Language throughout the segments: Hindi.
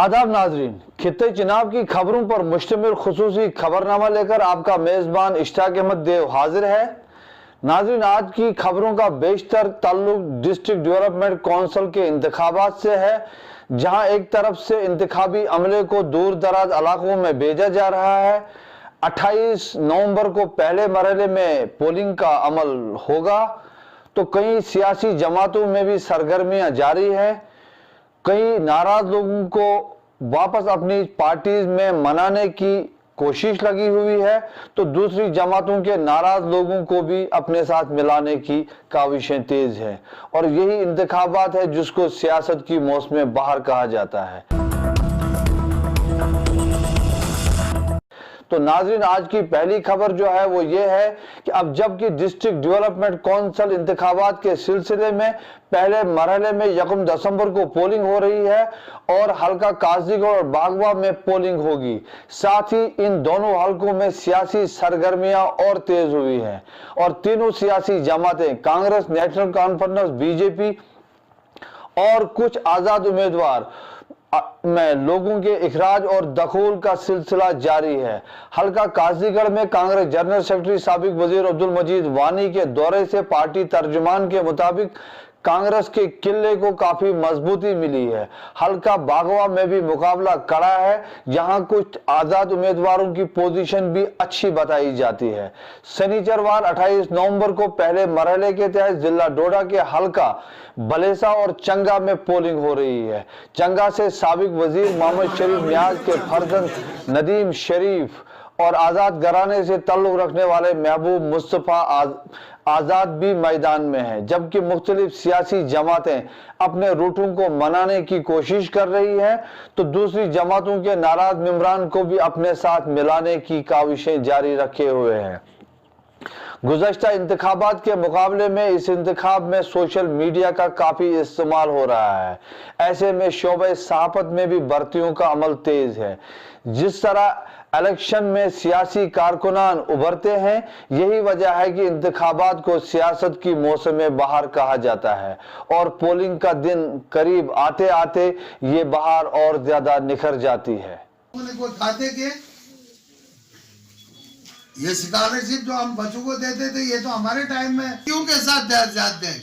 आदाब नाजरीन, खित्ते चुनाव की खबरों पर मुश्तमिल खुसूसी खबरनामा लेकर आपका मेजबान इश्ताक अहमद देव हाजिर है। नाजरीन, आज की खबरों का बेशतर ताल्लुक डिस्ट्रिक्ट डेवलपमेंट काउंसिल के इंतखाबात से है, जहां एक तरफ से इंतखाबी अमले को दूर दराज इलाकों में भेजा जा रहा है। 28 नवंबर को पहले मरहले में पोलिंग का अमल होगा, तो कई सियासी जमातों में भी सरगर्मियां जारी है। कई नाराज लोगों को वापस अपनी पार्टीज में मनाने की कोशिश लगी हुई है, तो दूसरी जमातों के नाराज लोगों को भी अपने साथ मिलाने की काविशें तेज है। और यही इंतखाबात है जिसको सियासत की मौसम बहार कहा जाता है। तो नाज़रीन, आज की पहली खबर जो है वो ये है कि अब जबकि डिस्ट्रिक्ट डेवलपमेंट काउंसिल इंतखाबात के सिलसिले में पहले मरहले में 1 दिसंबर को पोलिंग हो रही है और हल्का काजीगढ़ और बागवा में पोलिंग होगी, साथ ही इन दोनों हलकों में सियासी सरगर्मियां और तेज हुई हैं और तीनों सियासी जमातें कांग्रेस, नेशनल कॉन्फ्रेंस, बीजेपी और कुछ आजाद उम्मीदवार में लोगों के इखराज और दखूल का सिलसिला जारी है। हल्का काजीगढ़ में कांग्रेस जनरल सेक्रेटरी साबिक वजीर अब्दुल मजीद वानी के दौरे से पार्टी तर्जुमान के मुताबिक कांग्रेस के किले को काफी मजबूती मिली है। हल्का बागवा में भी मुकाबला कड़ा है, जहां कुछ आजाद उम्मीदवारों की पोजीशन भी अच्छी बताई जाती है। शनिचरवार 28 नवंबर को पहले मरहले के तहत जिला डोडा के हल्का बलेसा और चंगा में पोलिंग हो रही है। चंगा से साबिक वजीर मोहम्मद शरीफ नियाज के फर्जंद नदीम शरीफ और आजाद घराने से ताल्लुक रखने वाले महबूब मुस्तफा आजाद भी मैदान में है, जबकि मुख्तलिफ सियासी जमातें अपने रूटों को मनाने की कोशिश कर रही हैं, तो दूसरी जमातों के नाराज मेंबरान को भी अपने साथ मिलाने की काविशें जारी रखे हुए हैं। गुज़श्ता इंतखाबात के मुकाबले में इस इंतखाब में सोशल मीडिया का काफी इस्तेमाल हो रहा है। ऐसे में शोबे सहाफत में भी भर्तियों का अमल तेज है। जिस तरह इलेक्शन में सियासी कारकुनान उभरते हैं, यही वजह है कि इंतखाबात को सियासत की मौसम बहार कहा जाता है और पोलिंग का दिन करीब आते आते ये बहार और ज्यादा निखर जाती है। ये स्कॉलरशिप जो हम बच्चों को देते थे, ये तो हमारे टाइम में क्यों के साथ जाते हैं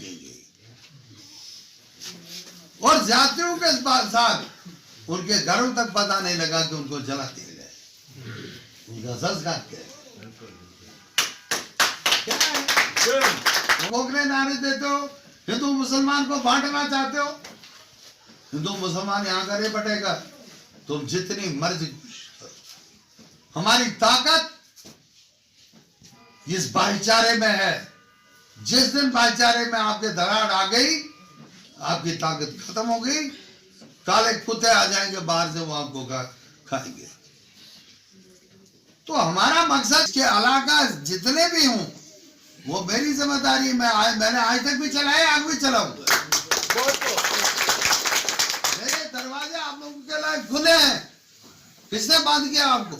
और जातियों के साथ उनके घरों तक पता नहीं लगा कि उनको जला दिया गया। उनका संस्कार क्या है? खोखले नारे देते हो, हिंदू मुसलमान को बांटना चाहते हो। हिंदू मुसलमान यहाँ करे बटेगा, तुम जितनी मर्जी। हमारी ताकत इस भाईचारे में है। जिस दिन भाईचारे में आपके दरार आ गई, आपकी ताकत खत्म हो गई, काले कुत्ते आ जाएंगे बाहर से, वो आपको खाएंगे। तो हमारा मकसद के इलाका जितने भी हूं, वो मेरी जिम्मेदारी। मैंने आज तक भी चलाया, आगे भी चलाऊंगा। मेरे दरवाजे आप लोगों के लिए खुले हैं। किसने बंद किया आपको?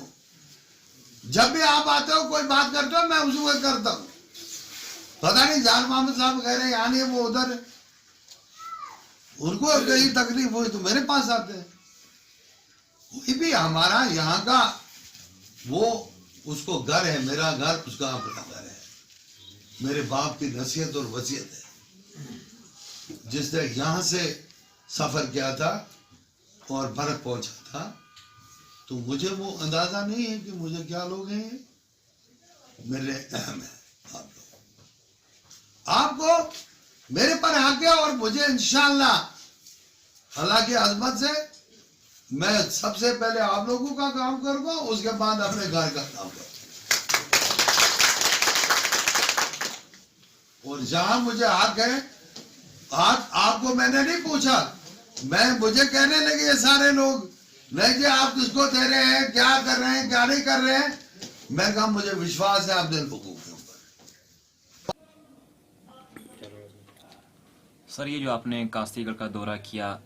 जब भी आप आते हो, कोई बात करते हो, मैं उसको करता हूं। पता नहीं जान मोहम्मद साहब कह रहे हैं यहाँ नहीं, वो उधर, उनको कहीं तकलीफ हुई तो मेरे पास आते हैं। कोई भी हमारा यहाँ का वो उसको घर है, मेरा घर उसका अपना घर है। मेरे बाप की नसीहत और वसीयत है। जिसने यहाँ से सफर किया था और बर्फ पहुंचा था, तो मुझे वो अंदाजा नहीं है कि मुझे क्या लोग हैं। मेरे अहम है आप लोग। आपको मेरे पर हक है और मुझे इंशाअल्लाह अल्लाह की अज़मत से मैं सबसे पहले आप लोगों का काम करूंगा, उसके बाद अपने घर का काम करूंगा। और जहां मुझे हक है, आज आपको मैंने नहीं पूछा, मुझे कहने लगे ये सारे लोग नहीं कि आप किसको दे रहे हैं, क्या कर रहे हैं, क्या नहीं कर रहे हैं। मैं कहा मुझे विश्वास है अपने लोगों के ऊपर। सर, ये जो आपने कास्तीगढ़ का दौरा किया,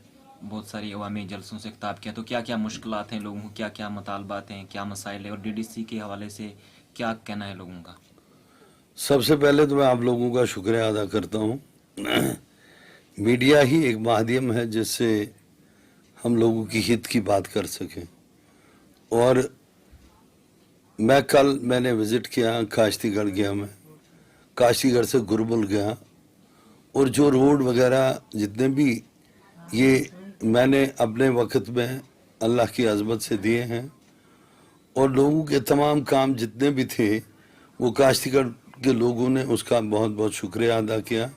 बहुत सारी अवामी जलसों से खिताब किया, तो क्या क्या मुश्किलात हैं लोगों को, क्या क्या मुतालबात हैं, क्या मसाइल है, और डीडीसी के हवाले से क्या कहना है लोगों का? सबसे पहले तो मैं आप लोगों का शुक्रिया अदा करता हूँ। मीडिया ही एक माध्यम है जिससे हम लोगों की हित की बात कर सकें। और मैंने विजिट किया, काश्तीगढ़ गया, मैं काश्तीगढ़ से गुरबुल गया, और जो रोड वगैरह जितने भी ये मैंने अपने वक्त में अल्लाह की अज़मत से दिए हैं, और लोगों के तमाम काम जितने भी थे वो काश्तीगढ़ के लोगों ने उसका बहुत बहुत शुक्रिया अदा किया।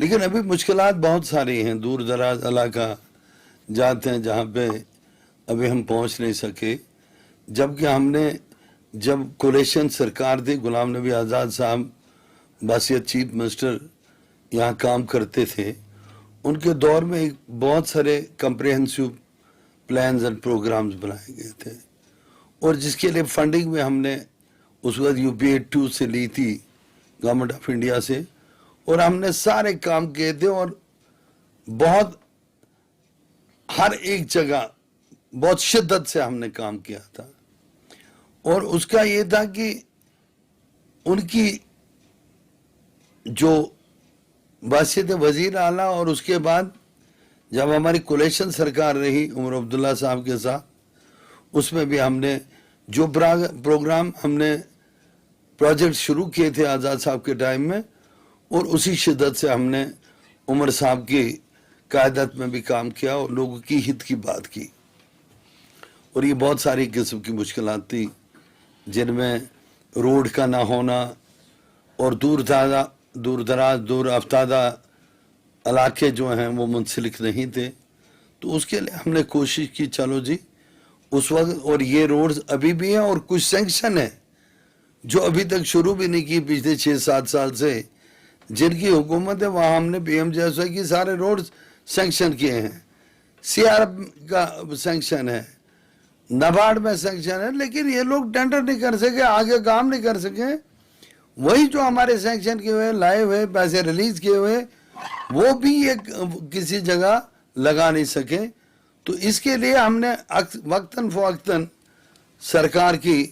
लेकिन अभी मुश्किलात बहुत सारी हैं, दूर दराज इलाका जाते हैं जहाँ पे अभी हम पहुँच नहीं सके। जबकि जब कोलेशन सरकार थी, गुलाम नबी आज़ाद साहब बासियत चीफ मिनिस्टर यहाँ काम करते थे, उनके दौर में बहुत सारे कम्प्रिहेंसिव प्लान्स एंड प्रोग्राम्स बनाए गए थे, और जिसके लिए फंडिंग में हमने उस वक्त UPA 2 से ली थी, गवर्नमेंट ऑफ इंडिया से, और हमने सारे काम किए थे, और बहुत हर एक जगह बहुत शिद्दत से हमने काम किया था। और उसका ये था कि उनकी जो बासियत वजीर आला, और उसके बाद जब हमारी कोलेशन सरकार रही उमर अब्दुल्ला साहब के साथ, उसमें भी हमने जो प्रोग्राम हमने प्रोजेक्ट शुरू किए थे आज़ाद साहब के टाइम में, और उसी शिद्दत से हमने उमर साहब की क़यादत में भी काम किया और लोगों की हित की बात की। और ये बहुत सारी किस्म की मुश्किलात थी, जिनमें रोड का ना होना, और दूर दराज दूर अफ्तादा इलाके जो हैं वो मुंसलिक नहीं थे। तो उसके लिए हमने कोशिश की, चलो जी उस वक्त, और ये रोड्स अभी भी हैं, और कुछ सैंक्शन है जो अभी तक शुरू भी नहीं की पिछले 6-7 साल से, जिनकी हुकूमत है, वहाँ हमने PMJSY की सारे रोड्स सैंक्शन किए हैं, CRF का सैंक्शन है, नाबार्ड में सैंक्शन है, लेकिन ये लोग टेंडर नहीं कर सके, आगे काम नहीं कर सके। वही जो हमारे सैंक्शन किए हुए, लाए हुए पैसे रिलीज किए हुए, वो भी ये किसी जगह लगा नहीं सके। तो इसके लिए हमने वक्तन फ़वक्तन सरकार की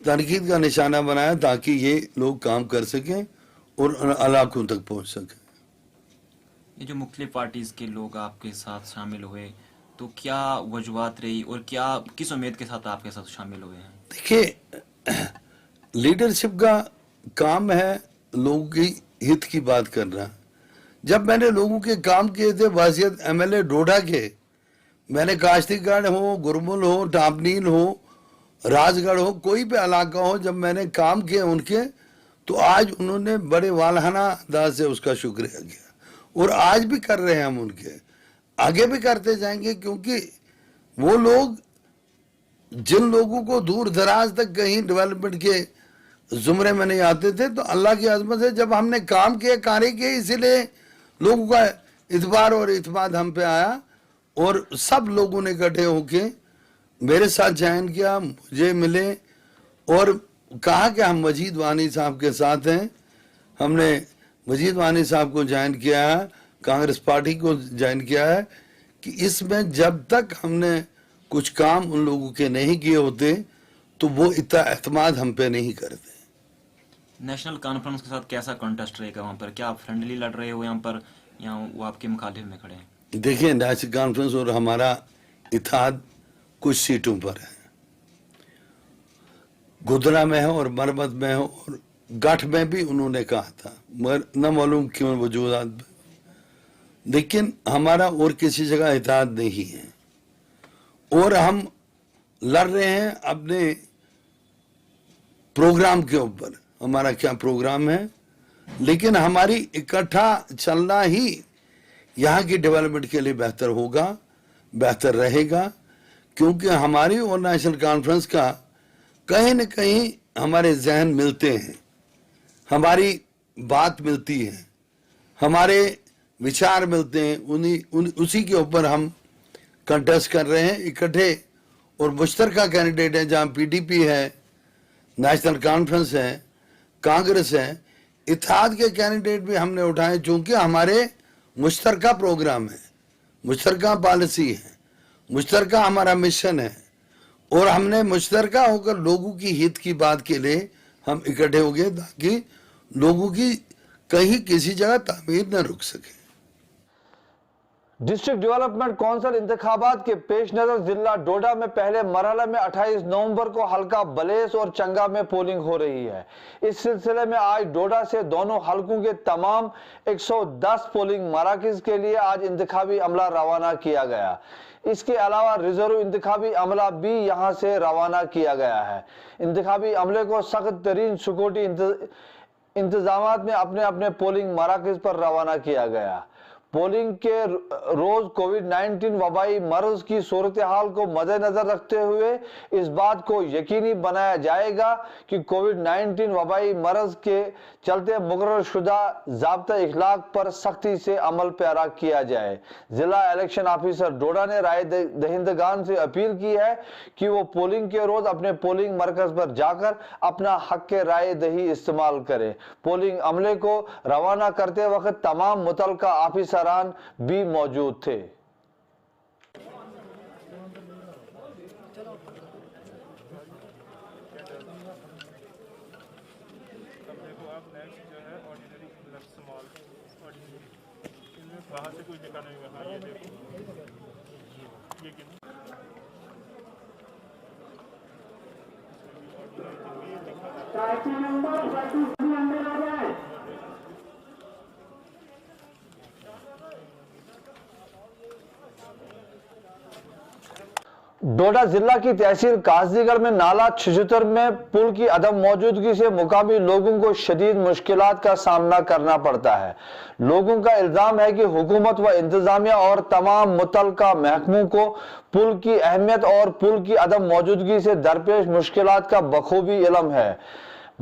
तनकीद का निशाना बनाया, ताकि ये लोग काम कर सकें और इलाकों तक पहुंच सकें। ये जो मुख्तलिफ पार्टीज के लोग आपके साथ शामिल हुए, तो क्या वजूहात रही, और क्या किस उम्मीद के साथ आपके साथ शामिल हुए हैं? देखिए, लीडरशिप का काम है लोगों की हित की बात करना। जब मैंने लोगों के काम किए थे बासियत MLA डोडा के, मैंने काश्तीगढ़ हो, गुरमुल हो, टापनील हो, राजगढ़ हो, कोई भी इलाका हो, जब मैंने काम किए उनके, तो आज उन्होंने बड़े वालहाना अंदाज से उसका शुक्रिया किया, और आज भी कर रहे हैं हम उनके, आगे भी करते जाएंगे। क्योंकि वो लोग, जिन लोगों को दूर दराज तक कहीं डेवलपमेंट के जुमरे में नहीं आते थे, तो अल्लाह की अज़मत से जब हमने काम किए, कार्य किए, इसीलिए लोगों का इतबार और इतमाद हम पे आया, और सब लोगों ने इकट्ठे होके मेरे साथ ज्वाइन किया, मुझे मिले, और कहा कि हम मजीद वानी साहब के साथ हैं। हमने मजीद वानी साहब को ज्वाइन किया है, कांग्रेस पार्टी को ज्वाइन किया है, कि इसमें जब तक हमने कुछ काम उन लोगों के नहीं किए होते, तो वो इतना एतमाद हम पे नहीं करते। नेशनल कॉन्फ्रेंस के साथ कैसा कॉन्टेस्ट रहेगा वहाँ पर? क्या आप फ्रेंडली लड़ रहे हो यहाँ पर, या वो आपके मुखालिफ में खड़े हैं? देखिए, नेशनल कॉन्फ्रेंस और हमारा इत्तेहाद कुछ सीटों पर है, गुदरा में है और मरमत में है, और गठ में भी उन्होंने कहा था, मगर न मालूम क्यों वजूदात, लेकिन हमारा और किसी जगह इत्तेहाद नहीं है। और हम लड़ रहे हैं अपने प्रोग्राम के ऊपर, हमारा क्या प्रोग्राम है, लेकिन हमारी इकट्ठा चलना ही यहाँ की डेवलपमेंट के लिए बेहतर होगा, बेहतर रहेगा। क्योंकि हमारी और नेशनल कॉन्फ्रेंस का कहीं न कहीं हमारे जहन मिलते हैं, हमारी बात मिलती है, हमारे विचार मिलते हैं, उसी के ऊपर हम कंटेस्ट कर रहे हैं इकट्ठे। और मुश्तरका कैंडिडेट है, जहाँ PDP है, नेशनल कॉन्फ्रेंस है, कांग्रेस है, इत्तेहाद के कैंडिडेट भी हमने उठाए, चूंकि हमारे मुश्तरका प्रोग्राम है, मुश्तरका पॉलिसी है, मुश्तरका हमारा मिशन है, और हमने मुश्तरका होकर लोगों की हित की बात के लिए हम इकट्ठे हो गए, ताकि लोगों की कहीं किसी जगह तामीर न रुक सके। डिस्ट्रिक्ट डेवलपमेंट काउंसिल इंतखाबात के पेश नजर जिला डोडा में पहले मरहले में 28 नवंबर को हल्का बलेस और चंगा में पोलिंग हो रही है। इस सिलसिले में आज डोडा से दोनों हलकों के तमाम 110 पोलिंग मराकज के लिए आज इंतखाबी अमला रवाना किया गया। इसके अलावा रिजर्व इंतखाबी अमला भी यहां से रवाना किया गया है। इंतखाबी अमले को सख्त तरीन सिक्योरिटी इंतजामात में अपने अपने पोलिंग मराकज पर रवाना किया गया। पोलिंग के रोज कोविड-19 वबाई मर्ज की सूरत हाल को मद्देनजर रखते हुए इस बात को यकीनी बनाया जाएगा कि कोविड-19 वबाई मर्ज के चलते मुकर्रर शुदा ज़ाब्ता इखलाक पर सख्ती से अमल पैरा किया जाए। जिला इलेक्शन ऑफिसर डोडा ने राय दहिंदगान से अपील की है कि वो पोलिंग के रोज अपने पोलिंग मरकज पर जाकर अपना हक के राय दही इस्तेमाल करें। पोलिंग अमले को रवाना करते वक्त तमाम मुतलका ऑफिसर भी मौजूद थे। वहाँ से कोई देखा नहीं हुआ। ये देखो ये कितना डोडा जिला की तहसील कासदीगढ़ में नाला 76 में पुल की अदम मौजूदगी से मुकामी लोगों को शदीद मुश्किलात का सामना करना पड़ता है। लोगों का इल्जाम है कि हुकूमत व इंतजामिया और तमाम मुतलका महकमों को पुल की अहमियत और पुल की अदम मौजूदगी से दरपेश मुश्किलात का बखूबी इल्म है,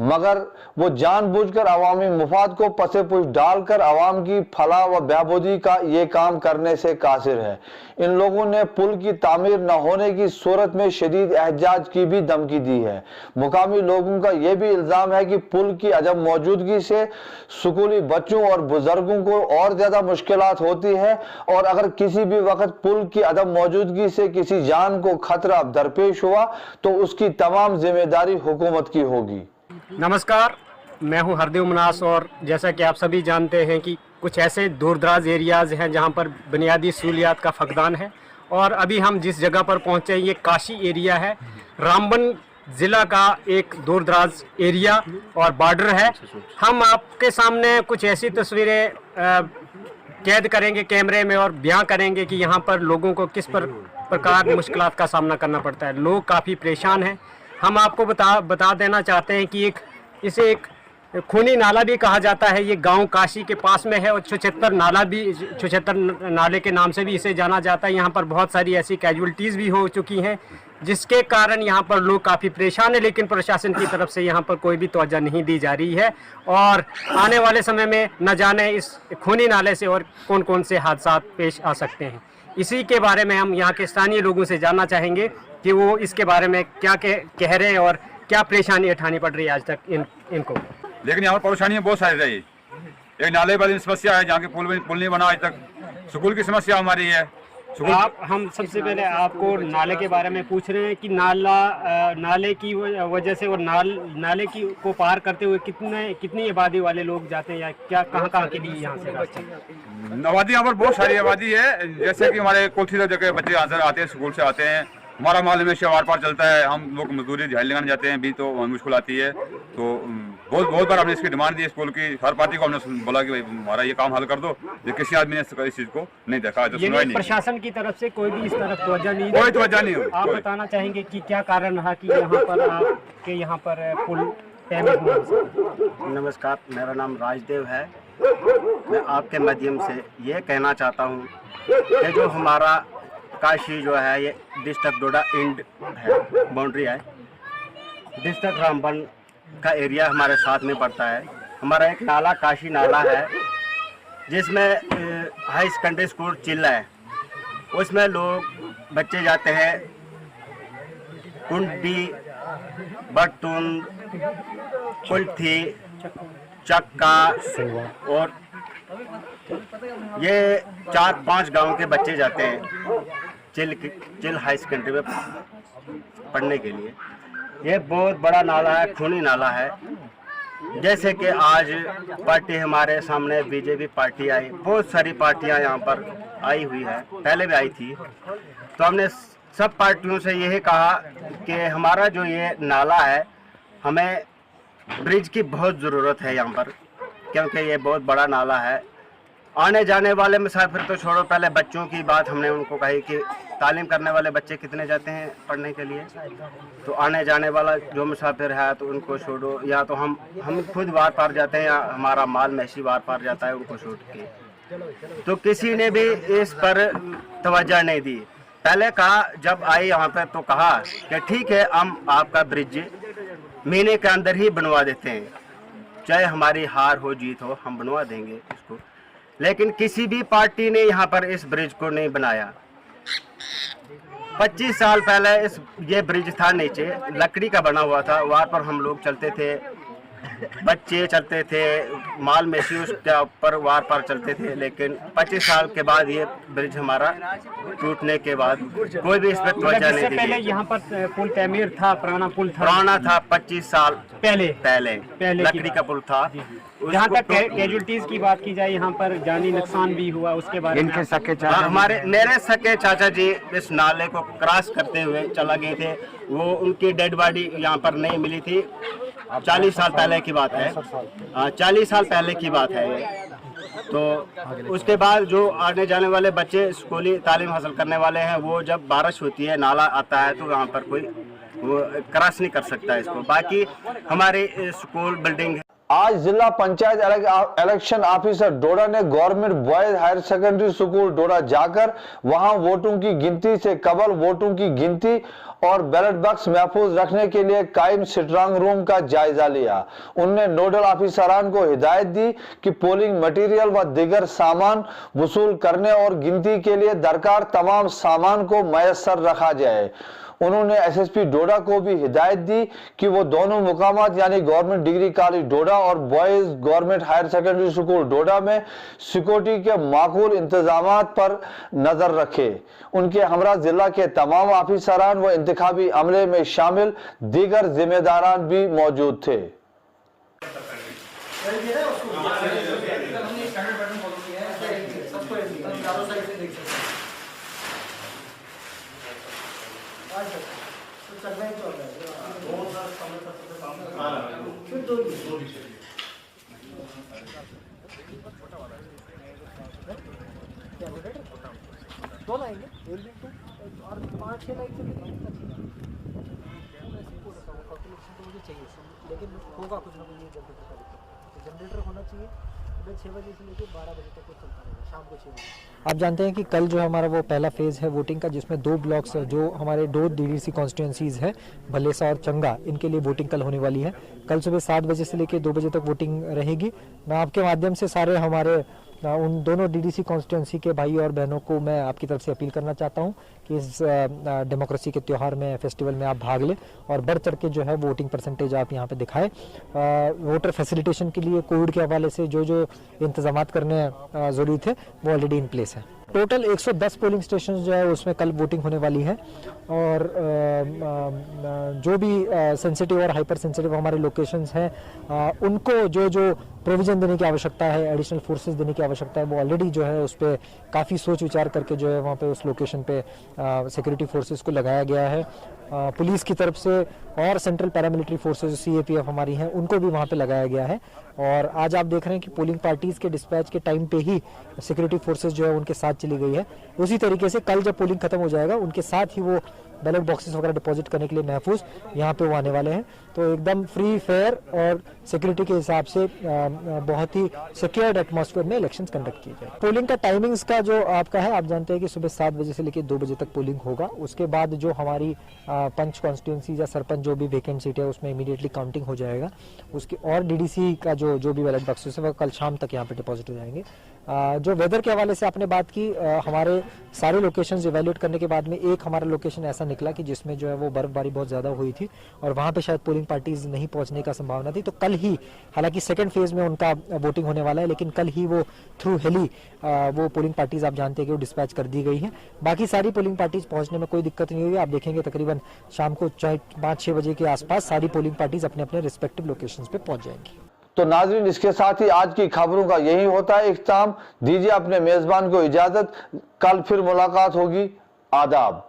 मगर वो जानबूझकर अवामी मुफाद को पसे पुश डालकर अवाम की फलाह व बहबूदी का ये काम करने से कासिर है। इन लोगों ने पुल की तामीर न होने की सूरत में शदीद एहतजाज की भी धमकी दी है। मुकामी लोगों का यह भी इल्जाम है कि पुल की अदम मौजूदगी से स्कूली बच्चों और बुजुर्गों को और ज्यादा मुश्किलात होती है और अगर किसी भी वक्त पुल की अदम मौजूदगी से किसी जान को खतरा दरपेश हुआ तो उसकी तमाम जिम्मेदारी हुकूमत की होगी। नमस्कार, मैं हूं हरदेव मनास और जैसा कि आप सभी जानते हैं कि कुछ ऐसे दूर दराज एरियाज़ हैं जहां पर बुनियादी सहूलियात का फकदान है और अभी हम जिस जगह पर पहुंचे ये काशी एरिया है। रामबन ज़िला का एक दूर दराज एरिया और बॉर्डर है। हम आपके सामने कुछ ऐसी तस्वीरें कैद करेंगे कैमरे में और बयां करेंगे कि यहाँ पर लोगों को किस प्रकार मुश्किलात का सामना करना पड़ता है। लोग काफ़ी परेशान हैं। हम आपको बता देना चाहते हैं कि इसे एक खूनी नाला भी कहा जाता है। ये गांव काशी के पास में है और छुछत्तर नाले के नाम से भी इसे जाना जाता है। यहाँ पर बहुत सारी ऐसी कैजुअल्टीज़ भी हो चुकी हैं जिसके कारण यहाँ पर लोग काफ़ी परेशान हैं, लेकिन प्रशासन की तरफ से यहाँ पर कोई भी तवज्जो नहीं दी जा रही है और आने वाले समय में न जाने इस खूनी नाले से और कौन कौन से हादसा पेश आ सकते हैं। इसी के बारे में हम यहाँ के स्थानीय लोगों से जानना चाहेंगे कि वो इसके बारे में क्या कह रहे हैं और क्या परेशानी उठानी पड़ रही है आज तक इनको। लेकिन यहाँ पर परेशानियाँ बहुत सारी रही। एक नाले वाली समस्या है, जहाँ के पुल नहीं बना आज तक। स्कूल की समस्या हमारी है। हम सबसे पहले आपको नाले के बारे में पूछ रहे हैं कि नाले की वजह से और नाले की को पार करते हुए कितनी आबादी वाले लोग जाते हैं या क्या कहाँ के लिए यहाँ से रास्ता? आबादी यहाँ पर बहुत सारी आबादी है। जैसे कि हमारे कोठी जगह बच्चे यहाँ से आते हैं, स्कूल से आते हैं। हमारा माल में शवार पार चलता है। हम लोग मजदूरी दिहाड़ी लगाने जाते हैं भी तो मुश्किल आती है। तो बहुत बार हमने इसकी डिमांड दी स्कूल की। हर पार्टी को हमने बोला कि भाई हमारा ये काम हल कर दो, जो किसी आदमी ने इस चीज़ को नहीं देखा। तो सुनवाई नहीं। प्रशासन की तरफ से कोई भी इस तरफ तवज्जो नहीं, कोई तवज्जो नहीं हुई। आप बताना चाहेंगे कि क्या कारण रहा कि यहाँ पर पुल डैमेज हुआ? नमस्कार, मेरा नाम राजदेव है। मैं आपके माध्यम से ये कहना चाहता हूँ कि जो हमारा काशी जो है ये डिस्ट्रिक्ट डोडा इंड है, बाउंड्री है। डिस्ट्रिक्ट रामबन का एरिया हमारे साथ में पड़ता है। हमारा एक नाला काशी नाला है जिसमें हाई सेकेंडरी स्कूल चिल है। उसमें लोग बच्चे जाते हैं कुंडी, बटून, कुल्थी, चक्का और ये 4-5 गांव के बच्चे जाते हैं चिल हाई सेकेंडरी में पढ़ने के लिए। ये बहुत बड़ा नाला है, खूनी नाला है। जैसे कि आज पार्टी हमारे सामने बीजेपी पार्टी आई, बहुत सारी पार्टियां यहाँ पर आई हुई है, पहले भी आई थी। तो हमने सब पार्टियों से यही कहा कि हमारा जो ये नाला है, हमें ब्रिज की बहुत ज़रूरत है यहाँ पर, क्योंकि ये बहुत बड़ा नाला है। आने जाने वाले मुसाफिर तो छोड़ो, पहले बच्चों की बात हमने उनको कही कि तालीम करने वाले बच्चे कितने जाते हैं पढ़ने के लिए, तो आने जाने वाला जो मुसाफिर है तो उनको छोड़ो, या तो हम खुद वार पार जाते हैं या हमारा माल मवेशी वार पार जाता है उनको छोड़ के। तो किसी ने भी इस पर तवज्जो नहीं दी। पहले कहा, जब आई यहाँ पर तो कहा कि ठीक है, हम आपका ब्रिज महीने के अंदर ही बनवा देते हैं, चाहे हमारी हार हो जीत हो, हम बनवा देंगे इसको। लेकिन किसी भी पार्टी ने यहाँ पर इस ब्रिज को नहीं बनाया। 25 साल पहले ये ब्रिज था, नीचे लकड़ी का बना हुआ था, वहाँ पर हम लोग चलते थे, बच्चे चलते थे, माल मवेशी उसके ऊपर वार पार चलते थे। लेकिन 25 साल के बाद ये ब्रिज हमारा टूटने के बाद कोई भी इस पर तवज्जो नहीं दी। पहले यहाँ पर पुल तमीर था, पुराना पुल था, पुराना था, 25 साल पहले लकड़ी का पुल था। जहाँ तक कैजुअलिटीज की बात की जाए, यहाँ पर जानी नुकसान भी हुआ, उसके बारे में मेरे सके चाचा जी इस नाले को क्रॉस करते हुए चला गए थे, वो उनकी डेड बॉडी यहाँ पर नहीं मिली थी। 40 साल पहले की बात है, 40 साल पहले की बात है ये। तो उसके बाद जो आने जाने वाले बच्चे स्कूली तालीम हासिल करने वाले हैं, वो जब बारिश होती है, नाला आता है, तो यहाँ पर कोई वो क्रॉस नहीं कर सकता इसको। बाकी हमारे स्कूल बिल्डिंग है। आज जिला पंचायत इलेक्शन ऑफिसर डोडा ने government boys higher secondary school Doda जाकर वहां वोटों की गिनती से कबल वोटों की गिनती और बैलेट बॉक्स महफूज रखने के लिए कायम स्ट्रांग रूम का जायजा लिया। उन्होंने नोडल ऑफिसरान को हिदायत दी कि पोलिंग मटेरियल व दीगर सामान वसूल करने और गिनती के लिए दरकार तमाम सामान को मैसर रखा जाए। उन्होंने एसएसपी डोडा को भी हिदायत दी कि वो दोनों मुकामात यानी गवर्नमेंट डिग्री कॉलेज डोडा और boys government higher secondary school Doda में सिक्योरिटी के माकूल इंतजामात पर नजर रखे। उनके हमरा जिला के तमाम ऑफिसरान व इंतखाबी अमले में शामिल दीगर जिम्मेदारान भी मौजूद थे। दो लाएंगे, एक दिन तो और 5-6 लाइन से मुझे चाहिए, लेकिन होगा कुछ ना कुछ जनरेटर का दिक्कत। जनरेटर होना चाहिए। सुबह 6 बजे से लेकर 12 बजे तक कुछ चलता रहेगा, शाम को 6 बजे। आप जानते हैं कि कल जो हमारा वो पहला फेज़ है वोटिंग का, जिसमें 2 ब्लॉक्स जो हमारे 2 डीडीसी कॉन्स्टिट्यूंसीज़ है, भलेसा और चंगा, इनके लिए वोटिंग कल होने वाली है। कल सुबह 7 बजे से लेकर 2 बजे तक वोटिंग रहेगी। मैं आपके माध्यम से सारे हमारे उन दोनों डीडीसी कॉन्स्टिट्यूंसी के भाई और बहनों को मैं आपकी तरफ से अपील करना चाहता हूं कि इस डेमोक्रेसी के त्यौहार में, फेस्टिवल में आप भाग लें और बढ़ चढ़ के जो है वोटिंग परसेंटेज आप यहां पे दिखाएं। वोटर फैसिलिटेशन के लिए कोविड के हवाले से जो जो इंतजाम करने ज़रूरी थे वो ऑलरेडी इन प्लेस है। टोटल 110 पोलिंग स्टेशन जो है उसमें कल वोटिंग होने वाली है और जो भी सेंसिटिव और हाइपर सेंसिटिव हमारे लोकेशंस हैं उनको जो जो प्रोविजन देने की आवश्यकता है, एडिशनल फोर्सेस देने की आवश्यकता है, वो ऑलरेडी जो है उस पर काफ़ी सोच विचार करके जो है वहाँ पे उस लोकेशन पे सिक्योरिटी फोर्सेस को लगाया गया है। पुलिस की तरफ से और सेंट्रल पैरामिलिट्री फोर्सेस सीएपीएफ हमारी हैं उनको भी वहाँ पे लगाया गया है। और आज आप देख रहे हैं कि पोलिंग पार्टीज़ के डिस्पैच के टाइम पे ही सिक्योरिटी फोर्सेस जो है उनके साथ चली गई है। उसी तरीके से कल जब पोलिंग खत्म हो जाएगा उनके साथ ही वो बैलेट बॉक्सेस वगैरह डिपॉजिट करने के लिए महफूज यहाँ पे वो आने वाले हैं। तो एकदम फ्री, फेयर और सिक्योरिटी के हिसाब से बहुत ही सिक्योर्ड एटमॉस्फेयर में इलेक्शंस कंडक्ट किए जाए। पोलिंग का टाइमिंग्स का जो आपका है, आप जानते हैं कि सुबह 7 बजे से लेकर 2 बजे तक पोलिंग होगा। उसके बाद जो हमारी पंच कॉन्स्टिट्यूंसी या सरपंच जो भी वैकेंट सीट है उसमें इमीडिएटली काउंटिंग हो जाएगा। उसके और डीडीसी का जो भी बैलेट बॉक्सेस है वो कल शाम तक यहाँ पे डिपॉजिट हो जाएंगे। जो वेदर के हवाले से आपने बात की, हमारे सारे लोकेशंस इवैल्यूएट करने के बाद में एक हमारा लोकेशन ऐसा निकला कि जिसमें जो है वो बर्फबारी बहुत ज़्यादा हुई थी और वहाँ पे शायद पोलिंग पार्टीज नहीं पहुँचने का संभावना थी। तो कल ही, हालांकि सेकंड फेज में उनका वोटिंग होने वाला है, लेकिन कल ही वो थ्रू हेली वो पोलिंग पार्टीज आप जानते हैं कि वो डिस्पैच कर दी गई हैं। बाकी सारी पोलिंग पार्टीज पहुँचने में कोई दिक्कत नहीं हुई। आप देखेंगे तकरीबन शाम को 5-6 बजे के आसपास सारी पोलिंग पार्टीज अपने अपने रिस्पेक्टिव लोकेशंस पे पहुँच जाएंगी। तो नाज़रीन, इसके साथ ही आज की खबरों का यही होता है इख्तिताम। दीजिए अपने मेज़बान को इजाज़त, कल फिर मुलाकात होगी। आदाब।